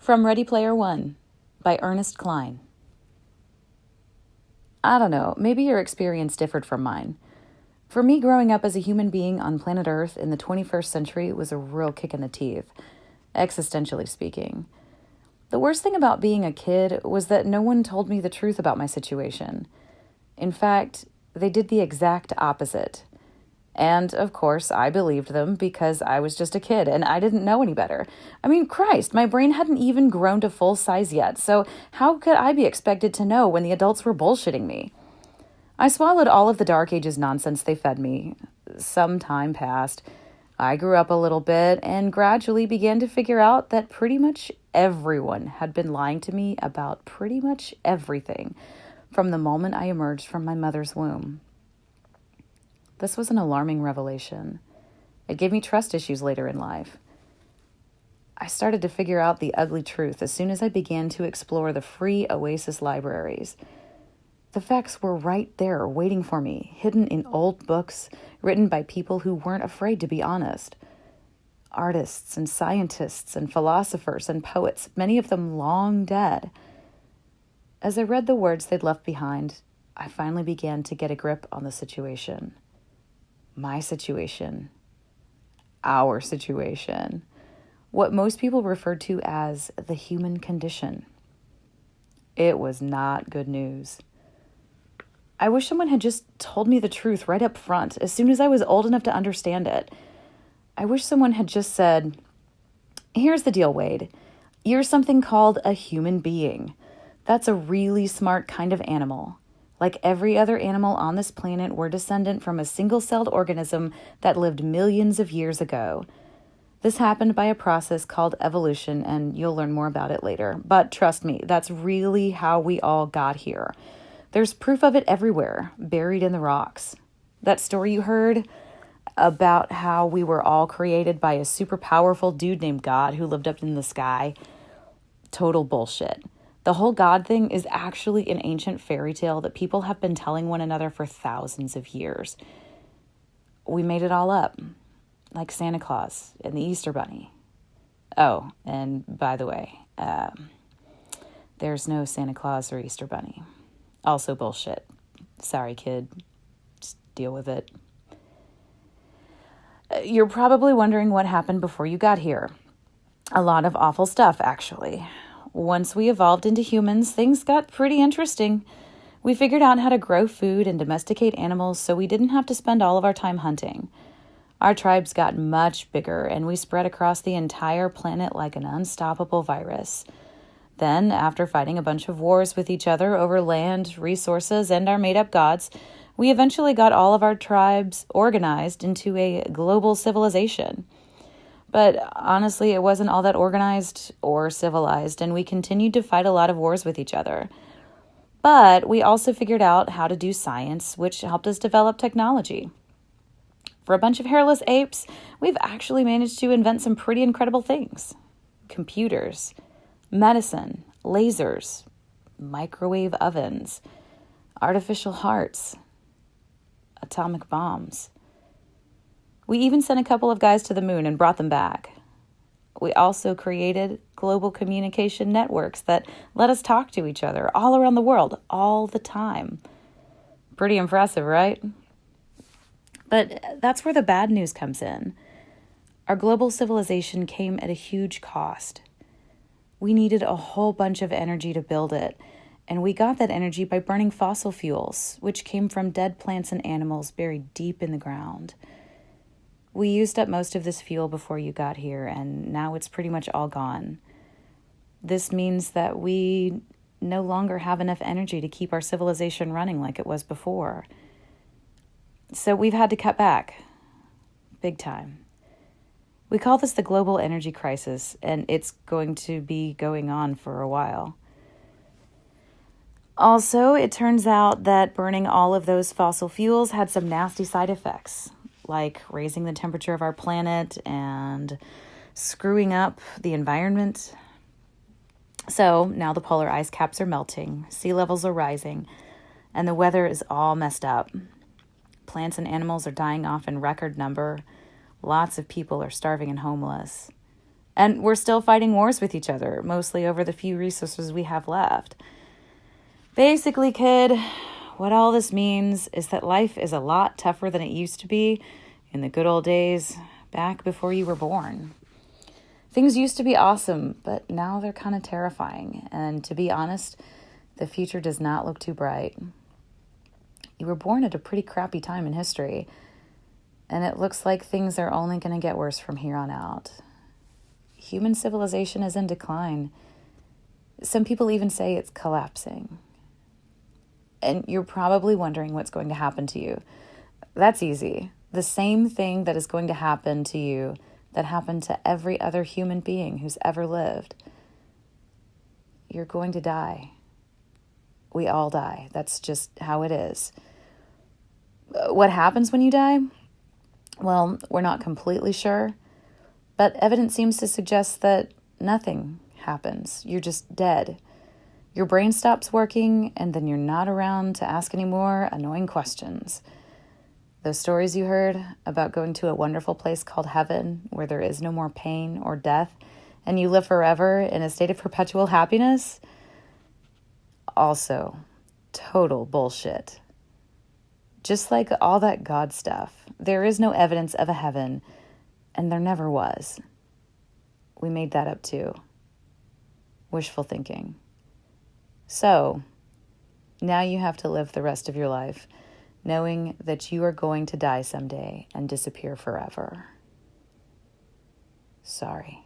From Ready Player One by Ernest Cline. I don't know, maybe your experience differed from mine. For me, growing up as a human being on planet Earth in the 21st century was a real kick in the teeth, existentially speaking. The worst thing about being a kid was that no one told me the truth about my situation. In fact, they did the exact opposite. And, of course, I believed them because I was just a kid and I didn't know any better. I mean, Christ, my brain hadn't even grown to full size yet, so how could I be expected to know when the adults were bullshitting me? I swallowed all of the Dark Ages nonsense they fed me. Some time passed. I grew up a little bit and gradually began to figure out that pretty much everyone had been lying to me about pretty much everything from the moment I emerged from my mother's womb. This was an alarming revelation. It gave me trust issues later in life. I started to figure out the ugly truth as soon as I began to explore the free Oasis libraries. The facts were right there waiting for me, hidden in old books written by people who weren't afraid to be honest. Artists and scientists and philosophers and poets, many of them long dead. As I read the words they'd left behind, I finally began to get a grip on the situation. My situation. Our situation. What most people referred to as the human condition. It was not good news. I wish someone had just told me the truth right up front, as soon as I was old enough to understand it. I wish someone had just said, "Here's the deal, Wade. You're something called a human being. That's a really smart kind of animal. Like every other animal on this planet, we're descendant from a single-celled organism that lived millions of years ago. This happened by a process called evolution, and you'll learn more about it later. But trust me, that's really how we all got here. There's proof of it everywhere, buried in the rocks. That story you heard about how we were all created by a super powerful dude named God who lived up in the sky? Total bullshit. The whole God thing is actually an ancient fairy tale that people have been telling one another for thousands of years. We made it all up, like Santa Claus and the Easter Bunny. Oh, and by the way, there's no Santa Claus or Easter Bunny. Also bullshit. Sorry, kid. Just deal with it. You're probably wondering what happened before you got here. A lot of awful stuff, actually. Once we evolved into humans, things got pretty interesting. We figured out how to grow food and domesticate animals so we didn't have to spend all of our time hunting. Our tribes got much bigger and we spread across the entire planet like an unstoppable virus. Then, after fighting a bunch of wars with each other over land, resources, and our made-up gods, we eventually got all of our tribes organized into a global civilization. But honestly, it wasn't all that organized or civilized, and we continued to fight a lot of wars with each other. But we also figured out how to do science, which helped us develop technology. For a bunch of hairless apes, we've actually managed to invent some pretty incredible things. Computers, medicine, lasers, microwave ovens, artificial hearts, atomic bombs. We even sent a couple of guys to the moon and brought them back. We also created global communication networks that let us talk to each other all around the world, all the time. Pretty impressive, right? But that's where the bad news comes in. Our global civilization came at a huge cost. We needed a whole bunch of energy to build it, and we got that energy by burning fossil fuels, which came from dead plants and animals buried deep in the ground. We used up most of this fuel before you got here, and now it's pretty much all gone. This means that we no longer have enough energy to keep our civilization running like it was before. So we've had to cut back. Big time. We call this the global energy crisis, and it's going to be going on for a while. Also, it turns out that burning all of those fossil fuels had some nasty side effects, like raising the temperature of our planet and screwing up the environment. So now the polar ice caps are melting, sea levels are rising, and the weather is all messed up. Plants and animals are dying off in record number. Lots of people are starving and homeless. And we're still fighting wars with each other, mostly over the few resources we have left. Basically, kid, what all this means is that life is a lot tougher than it used to be in the good old days back before you were born. Things used to be awesome, but now they're kind of terrifying. And to be honest, the future does not look too bright. You were born at a pretty crappy time in history, and it looks like things are only going to get worse from here on out. Human civilization is in decline. Some people even say it's collapsing. And you're probably wondering what's going to happen to you. That's easy. The same thing that is going to happen to you that happened to every other human being who's ever lived. You're going to die. We all die. That's just how it is. What happens when you die? Well, we're not completely sure, but evidence seems to suggest that nothing happens. You're just dead. Your brain stops working, and then you're not around to ask any more annoying questions. Those stories you heard about going to a wonderful place called heaven, where there is no more pain or death, and you live forever in a state of perpetual happiness? Also, total bullshit. Just like all that God stuff, there is no evidence of a heaven, and there never was. We made that up too. Wishful thinking. So, now you have to live the rest of your life knowing that you are going to die someday and disappear forever. Sorry.